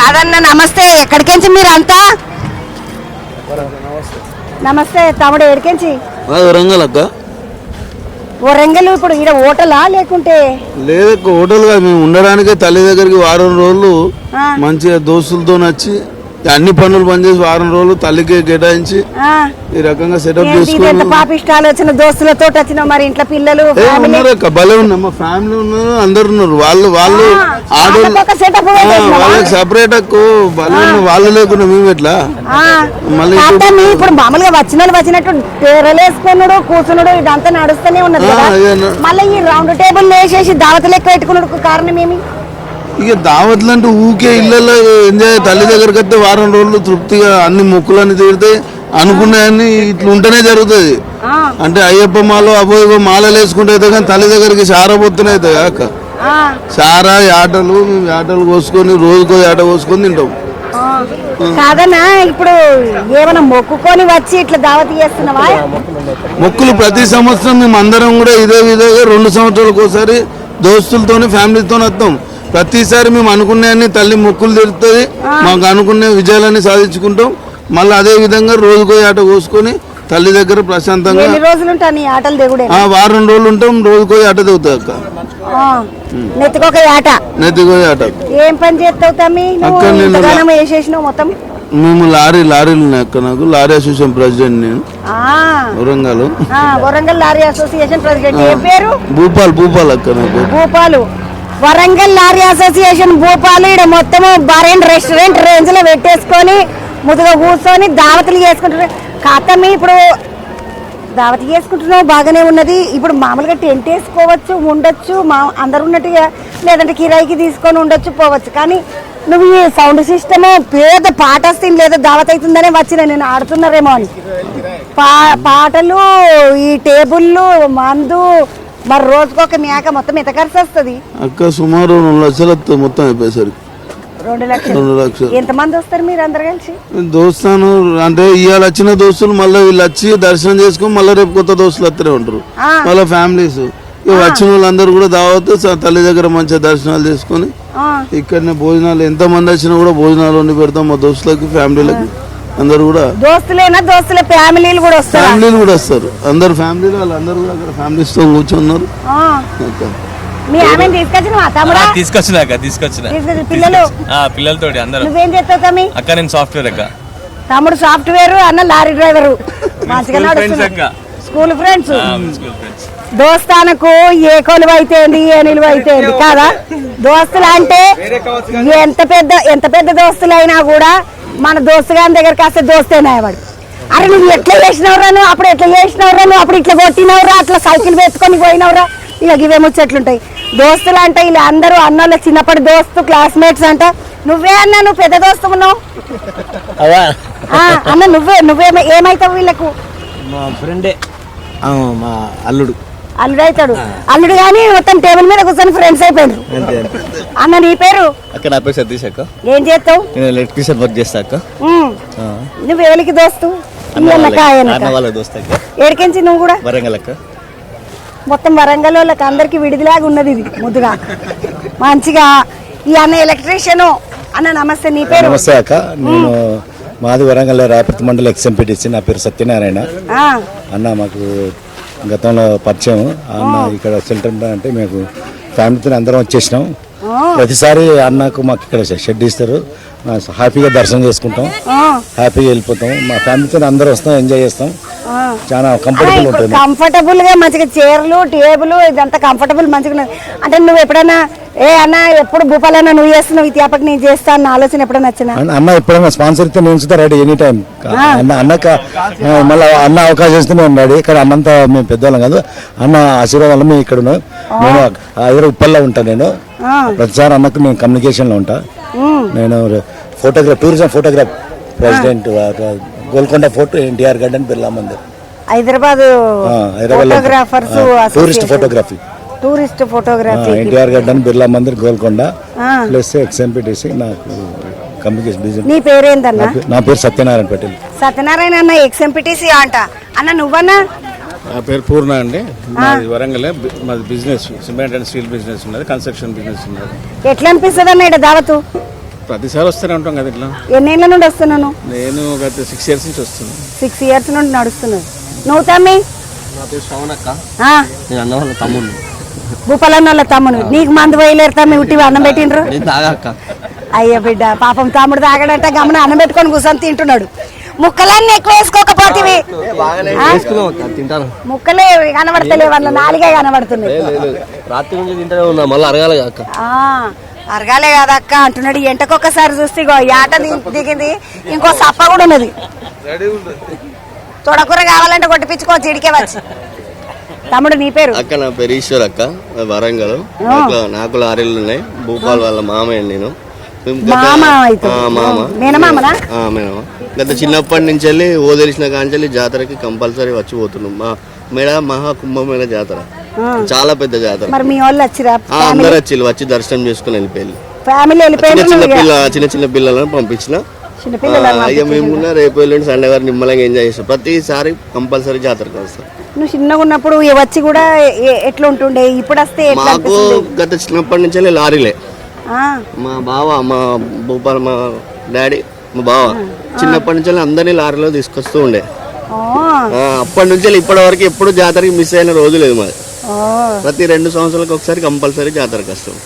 కాదన్న నమస్తే. ఎక్కడికించి మీరు అంతా? నమస్తే తమ్ముడు. ఎక్కడికించి? వరంగల్ అక్క. వరంగల్. ఇప్పుడు ఇక్కడ హోటలా లేకుంటే? లేదు హోటల్ కాదు, మేము ఉండడానికే తల్లి దగ్గరికి వారం రోజులు మంచిగా దోస్తులతో వచ్చి అన్ని పనులు బంద్ చేసి వారం రోజులు తల్లికి కేటాయించి ఈ రకంగా సెటప్ చేసుకున్నాం. పాపిష్టాలు వచ్చిన దోస్తులతో వచ్చిన మరి ఇంట్లో పిల్లలు భలే ఉన్నాం, మా ఫ్యామిలీ ఉన్నారు, అందరు ఉన్నారు. వాళ్ళు వాళ్ళకి సపరేట్ భలే వాళ్ళు లేకుండా మేము ఎట్లా మళ్ళీ ఇప్పుడు మామూలుగా వచ్చినట్టు పేరలు వేసుకున్నాడు కూర్చున్నాడు ఇదంతా నడుస్తూనే ఉన్నది. మళ్ళీ ఈ రౌండ్ టేబుల్ వేసేసి దావతలు ఎక్కువ పెట్టుకున్నాడు కారణం ఏమి? ఇక దావత్లు అంటే ఊకే ఇళ్ళల్లో ఎంజాయ్. తల్లి దగ్గరికి వస్తే వారం రోజులు తృప్తిగా అన్ని మొక్కులన్నీ తీరితే అనుకున్నాయన్ని ఇట్లా ఉంటేనే జరుగుతుంది. అంటే అయ్యప్ప మాలో అబ్బో మాలలు వేసుకుంటే అయితే కానీ తల్లి దగ్గరికి సారా పొత్తునే అవుతాయి కాక సారా ఆటలు. మేము ఆటలు కోసుకొని రోజుకో ఆట కోసుకొని తింటాం. కాదన్నా ఇప్పుడు ఏమైనా మొక్కుకొని వచ్చి ఇట్లా దావత్ చేస్తున్నావా? మొక్కులు ప్రతి సంవత్సరం మేము అందరం కూడా ఇదే విధంగా 2 సంవత్సరాలకు ఒకసారి దోస్తులతోని ఫ్యామిలీతో వస్తాం. ప్రతిసారి మేము అనుకునే తల్లి మొక్కులు తీరుతుంది, మాకు అనుకునే విజయాలన్నీ సాధించుకుంటాం. మళ్ళీ అదే విధంగా రోజుకో ఆట కోసుకొని తల్లి దగ్గర ప్రశాంతంగా వారం రోజులు ఉంటాం. రోజుకో ఆట దిగుతాయి అక్క. నెత్తికొక ఆట. ఏం పని చేస్తావు? మొత్తం మేము లారీలు ఉన్నాయి అక్క. నాకు లారీ అసోసియేషన్ ప్రెసిడెంట్ నేను. Warangal lorry association president. ఏ పేరు? భూపాల్ అక్క. నాకు భూపాలు. వరంగల్ లారీ అసోసియేషన్ భూపాలు. ఇక్కడ మొత్తము బారెన్ రెస్టారెంట్ రేంజ్ లో పెట్టేసుకొని ముదుగా కూర్చొని దావతులు చేసుకుంటున్నారు. కాతమ్మి ఇప్పుడు దావతి చేసుకుంటున్నావు బాగానే ఉన్నది. ఇప్పుడు మామూలుగా టెంట్ వేసుకోవచ్చు, ఉండొచ్చు, అందరు ఉన్నట్టుగా, లేదంటే కిరాయికి తీసుకొని ఉండొచ్చు, పోవచ్చు. కానీ నువ్వు ఈ సౌండ్ సిస్టమ్ పేద పాట వస్తుంది లేదా దావత్ అవుతుందనే వచ్చిన నేను ఆడుతున్నారేమో అని. పాటలు, ఈ టేబుల్లు, మందు, మరి రోజుకొక మేక మొత్తం ఎంత ఖర్చు వస్తుంది అక్క? సుమారు 2 లక్షలు మొత్తం అయిపోయేసరికి. 2 లక్షలు. ఎంతమంది వస్తారు మీరు అందరు కలిసి? దోస్తాను అంటే ఇవాళ వచ్చిన దోస్తులు మళ్ళీ వీళ్ళు వచ్చి దర్శనం చేసుకుని మళ్ళీ రేపు కొత్త దోస్తులు వస్తూనే ఉంటారు. మళ్ళీ ఫ్యామిలీస్ వచ్చిన వాళ్ళందరూ కూడా దావత్ తల్లి దగ్గర మంచిగా దర్శనాలు చేసుకుని ఇక్కడనే భోజనాలు ఎంత మంది వచ్చినా కూడా భోజనాలు వండి పెడతాం మా దోస్తులకి, ఫ్యామిలీలకి. అందరు కూడా దోస్తులే ఫ్యామిలీలు కూడా వస్తారు. అందరు ఫ్యామిలీలు వాళ్ళందరూ కూడా అక్కడ ఫ్యామిలీస్ తో కూర్చున్నారు. పిల్లలతో అక్క. నేను సాఫ్ట్వేర్ అక్క. తమ్ముడు సాఫ్ట్వేర్, అన్న లారీ డ్రైవరు. School friends. దోస్తానకు ఏ కొలువు అయితే ఏ నిలువ అయితే కాదా? దోస్తులు అంటే ఎంత పెద్ద దోస్తులైనా కూడా మన దోస్తు గారి దగ్గరికి వస్తే దోస్తేనాయవాడు. అరే నువ్వు ఎట్లా చేసినవరా, నువ్వు అప్పుడు ఎట్లా చేసినవరా, నువ్వు అప్పుడు ఇట్లా కొట్టినవరా, అట్లా సైకిల్ పెట్టుకొని పోయినవరా, ఇక ఇవే ముచ్చట్లుంటాయి. దోస్తులు అంటే ఇలా అందరూ అన్నోళ్ళ చిన్నప్పటి దోస్తు, క్లాస్మేట్స్ అంట. నువ్వే అన్నా, నువ్వు పెద్ద దోస్తు ఉన్నావు అన్న. నువ్వే ఏమైతావు వీళ్ళకు? మా ఫ్రెండే, మా అల్లుడు అవుతాడు. అల్లుడు గాని మొత్తం టేబుల్ మీద కూర్చొని ఫ్రెండ్స్ అయిపోయినారు. అన్న నీ పేరు? అక్క. నా పేరు సతీష్ అక్క. ఏం చేస్తావు? నేను ఎలక్ట్రీషియన్ వర్క్ చేస్తా అక్క. నువ్వు ఎవరికి దోస్తు? ఏడికించి నువ్వు కూడా? వరంగల్ అక్క. మొత్తం వరంగల్ వాళ్ళకి అందరికి విడిదిలాగా ఉన్నది ఇది ముద్దుగా మంచిగా. ఈ అన్న ఎలక్ట్రీషియన్. అన్న నమస్తే, నీ పేరు? నమస్తే అక్క. నేను మాది వరంగల్ రాయపర్తి మండల ఎక్స్ఎంపీటీసీ. నా పేరు సత్యనారాయణ. అన్న మాకు గతంలో పరిచయం. అన్న ఇక్కడ షెల్టర్ అంటే మేము ఫ్యామిలీతో అందరం వచ్చేసినాం. ప్రతిసారి అన్నకు మాకు ఇక్కడ షెడ్ ఇస్తారు. హ్యాపీగా దర్శనం చేసుకుంటాం, హ్యాపీగా వెళ్ళిపోతాం. మా ఫ్యామిలీతో అందరూ వస్తాం, ఎంజాయ్ చేస్తాం. చాలా కంఫర్టబుల్ ఉంటుంది. కంఫర్టబుల్ గా మంచిగా చైర్లు, టేబుల్ ఇదంతా కంఫర్టబుల్ మంచిగా. అంటే నువ్వు ఎప్పుడైనా అన్న ఎప్పుడు భూపాలన్నా నువ్వు చేస్తున్నావు ఇది అప్పటికి నేను చేస్తా అన్న ఆలోచన ఎప్పుడైనా వచ్చినా? అన్న ఎప్పుడైనా స్పాన్సర్ ఇస్తే నేను చూస్తా రెడీ ఎనీ టైం. అన్నక మళ్ళీ అన్న అవకాశం ఇస్తే నేను రెడీ. ఇక్కడ అన్నంతా మేము పెద్దవాళ్ళం కాదు, అన్న ఆశీర్వాదం వల్ల మేము ఇక్కడ ఉన్నాం. నేను ఎదురు ఉప్పల్లో ఉంటాను. నేను ప్రతిసారి అన్నకు నేను కమ్యూనికేషన్ లో ఉంటా. నేను tourism photograph president, Golconda fort, NTR garden, Birla Mandir, Hyderabad. Tourist photography, NTR garden, Birla Mandir, Golconda plus ex-MPTC. నాకు కమ్యూనికేషన్ బిజినెస్. నీ పేరేందన్నా? నా పేరు సత్యనారాయణ పటేల్. సత్యనారాయణ అన్న ఎక్స్ఎంపీటీసీ అంట. అన్న నువ్వన్నా? నా పేరు పూర్ణ అండి. మాది వరంగల్. మాది business cement and steel business ఉన్నది, కన్స్ట్రక్షన్ బిజినెస్ ఉన్నది. ఎట్లా అనిపిస్తుంది అన్న ఇక్కడ దావతు? ప్రతిసారి వస్తూనే ఉంటాం కదా ఇట్లా. ఎన్నేళ్ల నుండి వస్తున్నాను? నేను గత 6 years నుంచి వస్తున్నాను. 6 years నుండి నడుస్తున్నది. నువ్వు తమ్మి? నా పేరు శ్రవణ్ అక్క. ఆ, నేను అన్న వాళ్ళ తమ్ముడు. భూపాలన్న వాళ్ళ తమ్ముడు. నీకు మందు పోయలేరు తమ్మి, ఉట్టివి అన్నం పెట్టిండ్రు. నేను తాగక్క. అయ్యో బిడ్డ పాపం తమ్ముడు తాగడంట, గమన అన్నం పెట్టుకొని కూర్చొని తింటున్నాడు. ముక్కలన్నీ ఎక్కువ వేసుకోకపోతేవి వేసుకున్నాం అక్క, తింటాను. ముక్కలే కనబడతలేవు, వాళ్ళ నాలుగే కనబడుతున్నాయి. రాత్రి నుంచి తింటానే ఉన్నా, మళ్ళీ అరగాలి అక్క. అరగాలే కదా అక్క అంటున్నాడు. ఎంటకొక్కసారి చూస్తే ఇగో యాట దిగింది, ఇంకో సప్ప కూడా ఉన్నది. తొడకూర కావాలంటే కొట్టిపించుకోవచ్చు, ఇడికే వచ్చి. తమ్ముడు నీ పేరు? అక్క నా పేరు ఈశ్వర్ అక్క, వరంగల్. నాకు లారీలు ఉన్నాయి. భూపాల్ వాళ్ళ మామయ్య నేను. మామ మేనమామనా? మేనమా. గత చిన్నప్పటి నుంచి వెళ్ళి తెలిసిన కాంచెల్లి జాతరకి కంపల్సరీ వచ్చి పోతున్నాం. మా మేడ మహా కుంభమేళ జాతర, చాలా పెద్ద జాతర. మరి మీ వాళ్ళు వచ్చిరా? అందరు వచ్చి దర్శనం చేసుకుని వెళ్ళిపోయి ఫ్యామిలీ చిన్న చిన్న పిల్లలను పంపించిన. ఇక మేము రేపు వెళ్ళండి సండే గారు నిమ్మలంగా ఎంజాయ్ చేస్తాం. ప్రతిసారి కంపల్సరీ జాతరకు వస్తాం. నువ్వు చిన్నగా ఉన్నప్పుడు వచ్చి కూడా ఎట్లా ఉంటుండే, ఇప్పుడు వస్తే మాకు గత చిన్నప్పటి నుంచి లారీలే. మా బావ, మా భూపాల్, మా డాడీ, మా బావ చిన్నప్పటి నుంచి అందరినీ లారీలో తీసుకొస్తూ ఉండే. అప్పటి నుంచి ఇప్పటి వరకు ఎప్పుడు జాతరకి మిస్ అయిన రోజు లేదు మాది. ప్రతి 2 సంవత్సరాలకు ఒకసారి కంపల్సరీ జాతరకు వస్తాం.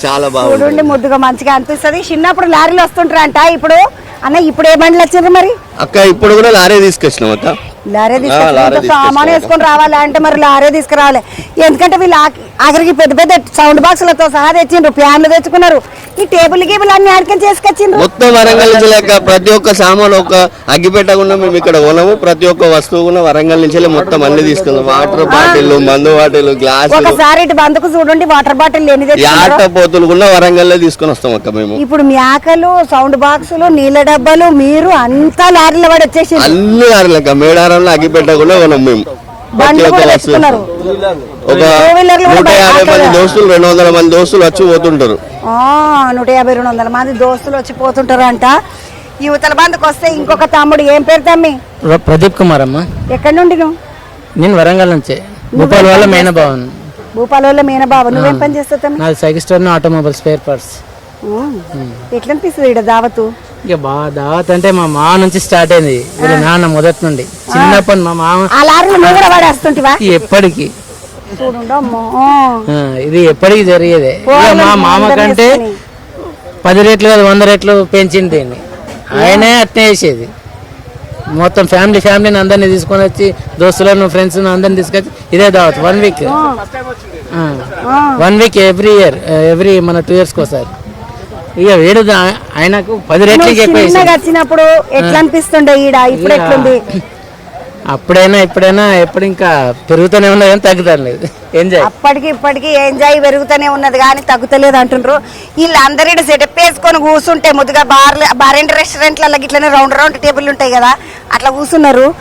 చాలా బాగుంది, ముద్దుగా మంచిగా అనిపిస్తుంది. చిన్నప్పుడు లారీలు వస్తుంటారు అంట, ఇప్పుడు అన్న ఇప్పుడు ఏ బండ్లు వచ్చిండ్రు మరి? అక్క ఇప్పుడు కూడా లారీ తీసుకొచ్చినాం అక్క. లారీ తీసుకొచ్చి సామాన్ వేసుకొని రావాలి అంటే మరి లారీ తీసుకురావాలి. ఎందుకంటే వీళ్ళు ఆఖరికి పెద్ద పెద్ద సౌండ్ బాక్సులతో సహా తెచ్చిండ్రు, ఫ్యాన్లు తెచ్చుకున్నారు, ఈ టేబుల్ గేబుల్ అన్ని ఆడికని చేసుకొచ్చిండ్రు. మొత్తం వరంగల్ జిల్లా ప్రతి ఒక్క సామాన్, ఒక అగ్గిపెట్టకుండా మేము ఇక్కడ కొనము. ప్రతి ఒక్క వస్తువు కూడా వరంగల్ నుంచి మొత్తం అన్ని తీసుకుందాం. వాటర్ బాటిల్, మందు బాటిల్, గ్లాస్. ఒకసారి ఇటు బందుకు చూడండి, వాటర్ బాటిల్ ఎన్ని ఆట పోతులు కూడా వరంగల్ లో తీసుకొని వస్తాం అక్క మేము. ఇప్పుడు మేకలు, సౌండ్ బాక్సులు, నీళ్ళ డబ్బాలు, మీరు అంతా లారీలో పడి వచ్చేసి అన్ని లారీలక్క. మేడారంలో అగ్గిపెట్టకుండా కొనం మేము. ప్రతి ఒక్క వస్తువు ఒక 150 మంది దోస్తులు, 200 మంది దోస్తులు వచ్చి పోతుంటారు. 150-200 మంది దోస్తులు వచ్చి పోతుంటారు అంట. యువతల బంధుకు వస్తే ఇంకొక తమ్ముడు, ఏం పేరు తమ్మి? ప్రదీప్ కుమార్ అమ్మ. ఎక్కడి నుండి నువ్వు? నేను వరంగల్ నుంచే. భూపాల్ వాళ్ళ మేనబావ. భూపాల్ వాళ్ళ మేనబావ. నువ్వేం పని చేస్తావు తమ్మి? నాది cycle store, automobile spare parts. ఎట్లా అనిపిస్తుంది ఇక్కడ దావతు? ఇక బాగా దావత్ అంటే మా మామ నుంచి స్టార్ట్ అయింది. వీళ్ళ నాన్న మొదటి నుండి చిన్నప్పటి మా మామ ఆ లారీలో నువ్వు కూడా పడేస్తుంటివా? ఎప్పటికి చూడుండమ్మో, ఇది ఎప్పటికి జరిగేదే. ఇక మా మామ కంటే 10 రెట్లు కాదు 100 రెట్లు పెంచింది దీన్ని. ఆయనే అట్నే వేసేది. మొత్తం ఫ్యామిలీని అందరినీ తీసుకొని వచ్చి, దోస్తులను, ఫ్రెండ్స్ అందరిని తీసుకొచ్చి ఇదే దావత్ 1 వీక్. 1 వీక్ ఎవ్రీ ఇయర్, మన 2 years ఒకసారి. ఇక వేడు ఆయనకు 10 రెట్లు ఎక్కువ. వచ్చినప్పుడు ఎట్లా అనిపిస్తుండే ఈడ, ఇప్పుడు ఎట్లుంది? అప్పుడైనా ఇప్పుడైనా ఎప్పుడు ఇంకా పెరుగుతూనే ఉన్నది కానీ తగ్గుతలేదు. ఎంజాయ్ అప్పటికి ఇప్పటికి ఎంజాయ్ పెరుగుతూనే ఉన్నది కానీ తగ్గుతలేదు అంటుండ్రు. వీళ్ళందరూ ఇక్కడ సెటప్ వేసుకొని కూర్చుంటే ముద్దుగా బార్ అండ్ రెస్టారెంట్లలో ఇట్లనే రౌండ్ టేబుల్ ఉంటాయి కదా, అట్లా కూర్చున్నారు.